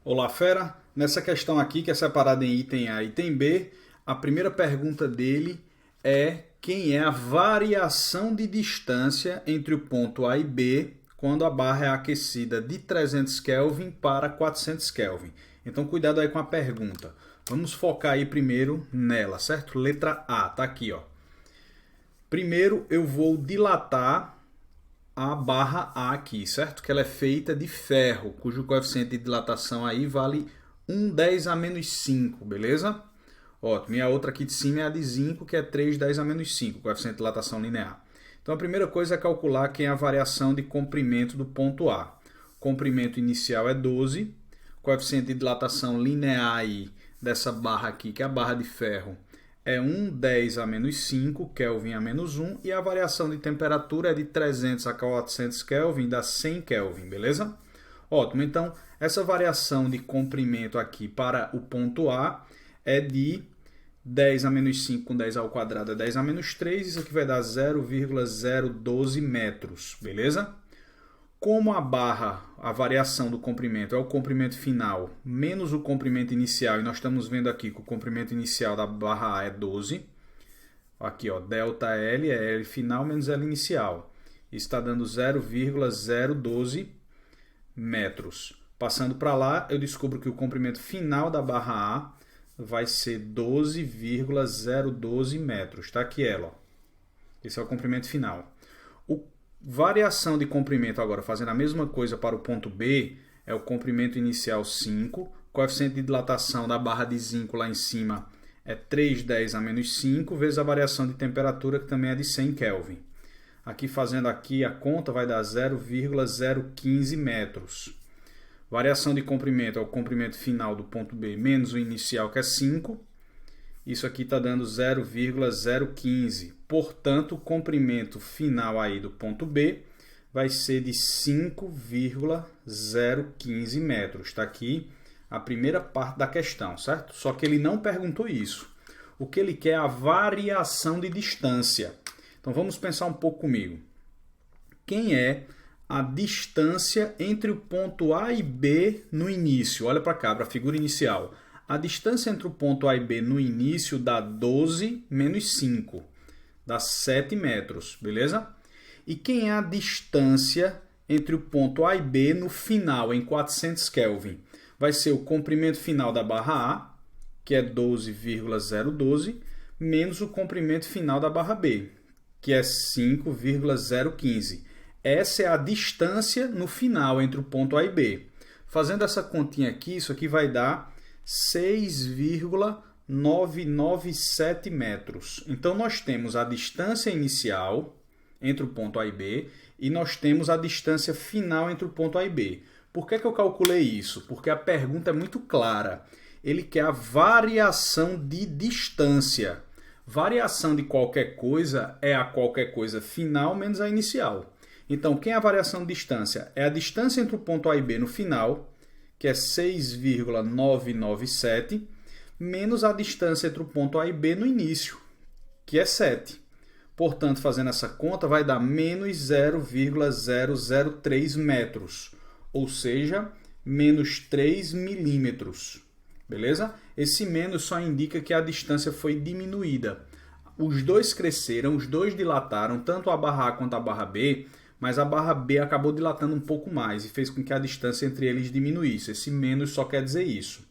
Olá, fera! Nessa questão aqui, que é separada em item A e item B, a primeira pergunta dele é quem é a variação de distância entre o ponto A e B quando a barra é aquecida de 300 Kelvin para 400 Kelvin. Então, cuidado aí com a pergunta. Vamos focar aí primeiro nela, certo? Letra A, tá aqui, ó. Primeiro eu vou dilatar a barra A aqui, certo? Que ela é feita de ferro, cujo coeficiente de dilatação aí vale 1/10 a menos 5, beleza? Ótimo. E a outra aqui de cima é a de zinco, que é 3/10 a menos 5, coeficiente de dilatação linear. Então a primeira coisa é calcular quem é a variação de comprimento do ponto A. O comprimento inicial é 12, coeficiente de dilatação linear aí dessa barra aqui, que é a barra de ferro, é 1/10 a menos 5, Kelvin a menos 1, e a variação de temperatura é de 300 a 400 Kelvin, dá 100 Kelvin, beleza? Ótimo, então essa variação de comprimento aqui para o ponto A é de 10 a menos 5 com 10 ao quadrado é 10 a menos 3, isso aqui vai dar 0,012 metros, beleza? Como a barra, a variação do comprimento é o comprimento final menos o comprimento inicial, e nós estamos vendo aqui que o comprimento inicial da barra A é 12, aqui ó, delta L é L final menos L inicial, isso está dando 0,012 metros. Passando para lá, eu descubro que o comprimento final da barra A vai ser 12,012 metros, está aqui ela, ó. Esse é o comprimento final. Variação de comprimento agora, fazendo a mesma coisa para o ponto B, é o comprimento inicial 5, coeficiente de dilatação da barra de zinco lá em cima é 3/10 a menos 5, vezes a variação de temperatura, que também é de 100 Kelvin. Aqui, fazendo aqui a conta, vai dar 0,015 metros. Variação de comprimento é o comprimento final do ponto B menos o inicial, que é 5. Isso aqui está dando 0,015. Portanto, o comprimento final aí do ponto B vai ser de 5,015 metros. Está aqui a primeira parte da questão, certo? Só que ele não perguntou isso. O que ele quer é a variação de distância. Então vamos pensar um pouco comigo. Quem é a distância entre o ponto A e B no início? Olha para cá, para a figura inicial. A distância entre o ponto A e B no início dá 12 menos 5. Dá 7 metros, beleza? E quem é a distância entre o ponto A e B no final, em 400 Kelvin? Vai ser o comprimento final da barra A, que é 12,012, menos o comprimento final da barra B, que é 5,015. Essa é a distância no final entre o ponto A e B. Fazendo essa continha aqui, isso aqui vai dar 6,997 metros. Então, nós temos a distância inicial entre o ponto A e B e nós temos a distância final entre o ponto A e B. Por que eu calculei isso? Porque a pergunta é muito clara. Ele quer a variação de distância. Variação de qualquer coisa é a qualquer coisa final menos a inicial. Então, quem é a variação de distância? É a distância entre o ponto A e B no final, que é 6,997, menos a distância entre o ponto A e B no início, que é 7. Portanto, fazendo essa conta, vai dar menos 0,003 metros, ou seja, menos 3 milímetros. Beleza? Esse menos só indica que a distância foi diminuída. Os dois cresceram, os dois dilataram, tanto a barra A quanto a barra B, mas a barra B acabou dilatando um pouco mais e fez com que a distância entre eles diminuísse. Esse menos só quer dizer isso.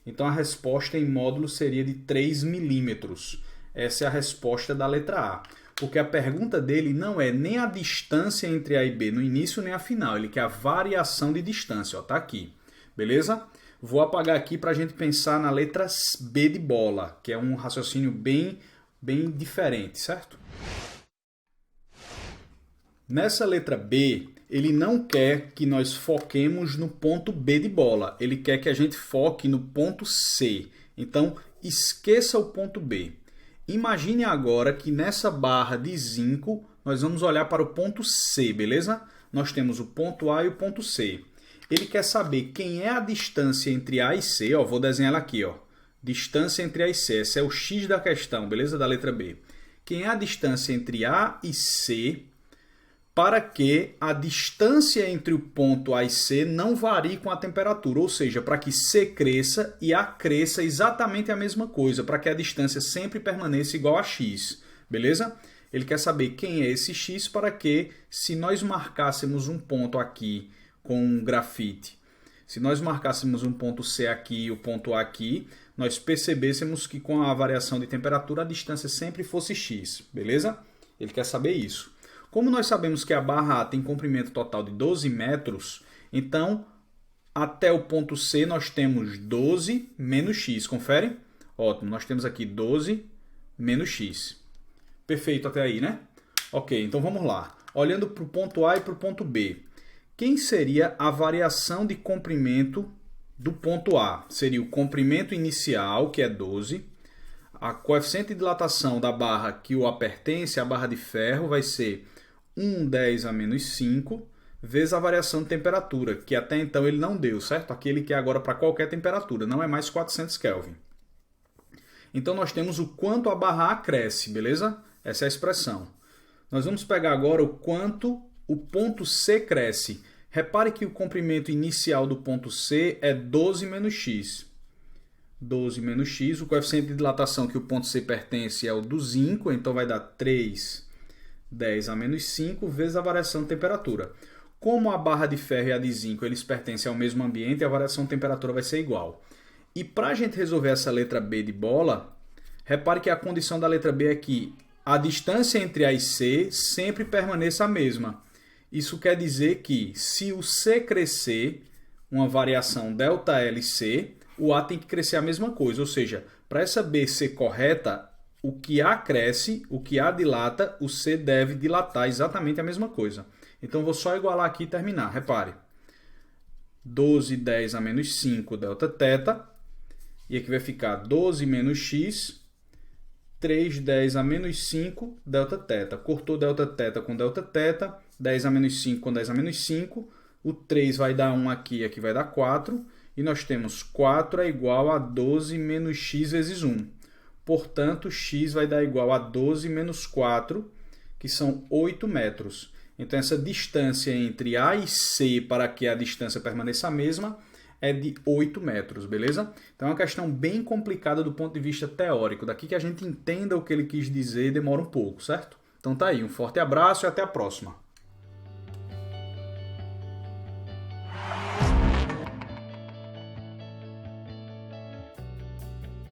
Então a resposta em módulo seria de 3 milímetros. Essa é a resposta da letra A. Porque a pergunta dele não é nem a distância entre A e B no início nem a final. Ele quer a variação de distância. Está aqui. Beleza? Vou apagar aqui para a gente pensar na letra B de bola, que é um raciocínio bem diferente, certo? Nessa letra B, ele não quer que nós foquemos no ponto B de bola. Ele quer que a gente foque no ponto C. Então, esqueça o ponto B. Imagine agora que nessa barra de zinco, nós vamos olhar para o ponto C, beleza? Nós temos o ponto A e o ponto C. Ele quer saber quem é a distância entre A e C. Ó, vou desenhar ela aqui, ó. Distância entre A e C. Esse é o X da questão, beleza? Da letra B. Quem é a distância entre A e C para que a distância entre o ponto A e C não varie com a temperatura, ou seja, para que C cresça e A cresça exatamente a mesma coisa, para que a distância sempre permaneça igual a x, beleza? Ele quer saber quem é esse x para que, se nós marcássemos um ponto aqui com um grafite, se nós marcássemos um ponto C aqui e o ponto A aqui, nós percebêssemos que com a variação de temperatura a distância sempre fosse x, beleza? Ele quer saber isso. Como nós sabemos que a barra A tem comprimento total de 12 metros, então até o ponto C nós temos 12 menos x, confere? Ótimo, nós temos aqui 12 menos x. Perfeito até aí, né? Ok, então vamos lá. Olhando para o ponto A e para o ponto B. Quem seria a variação de comprimento do ponto A? Seria o comprimento inicial, que é 12. A coeficiente de dilatação da barra que o pertence, a barra de ferro, vai ser 1/10 a menos 5, vezes a variação de temperatura, que até então ele não deu, certo? Aqui ele quer agora para qualquer temperatura, não é mais 400 Kelvin. Então nós temos o quanto a barra A cresce, beleza? Essa é a expressão. Nós vamos pegar agora o quanto o ponto C cresce. Repare que o comprimento inicial do ponto C é 12 menos x. 12 menos x, o coeficiente de dilatação que o ponto C pertence é o do zinco, então vai dar 3/10 a menos 5 vezes a variação de temperatura. Como a barra de ferro e a de zinco eles pertencem ao mesmo ambiente, a variação de temperatura vai ser igual. E para a gente resolver essa letra B de bola, repare que a condição da letra B é que a distância entre A e C sempre permaneça a mesma. Isso quer dizer que se o C crescer, uma variação ΔLC, o A tem que crescer a mesma coisa. Ou seja, para essa B ser correta, o que A cresce, o que A dilata, o C deve dilatar exatamente a mesma coisa. Então, vou só igualar aqui e terminar. Repare. 12/10 a menos 5 Δθ. E aqui vai ficar 12 menos x, 3/10 a menos 5 Δθ. Cortou Δθ com Δθ, 10 a menos 5 com 10 a menos 5. O 3 vai dar 1 aqui, aqui vai dar 4. E nós temos 4 é igual a 12 menos x vezes 1. Portanto, x vai dar igual a 12 menos 4, que são 8 metros. Então, essa distância entre A e C, para que a distância permaneça a mesma, é de 8 metros, beleza? Então, é uma questão bem complicada do ponto de vista teórico. Daqui que a gente entenda o que ele quis dizer, demora um pouco, certo? Então, tá aí. Um forte abraço e até a próxima.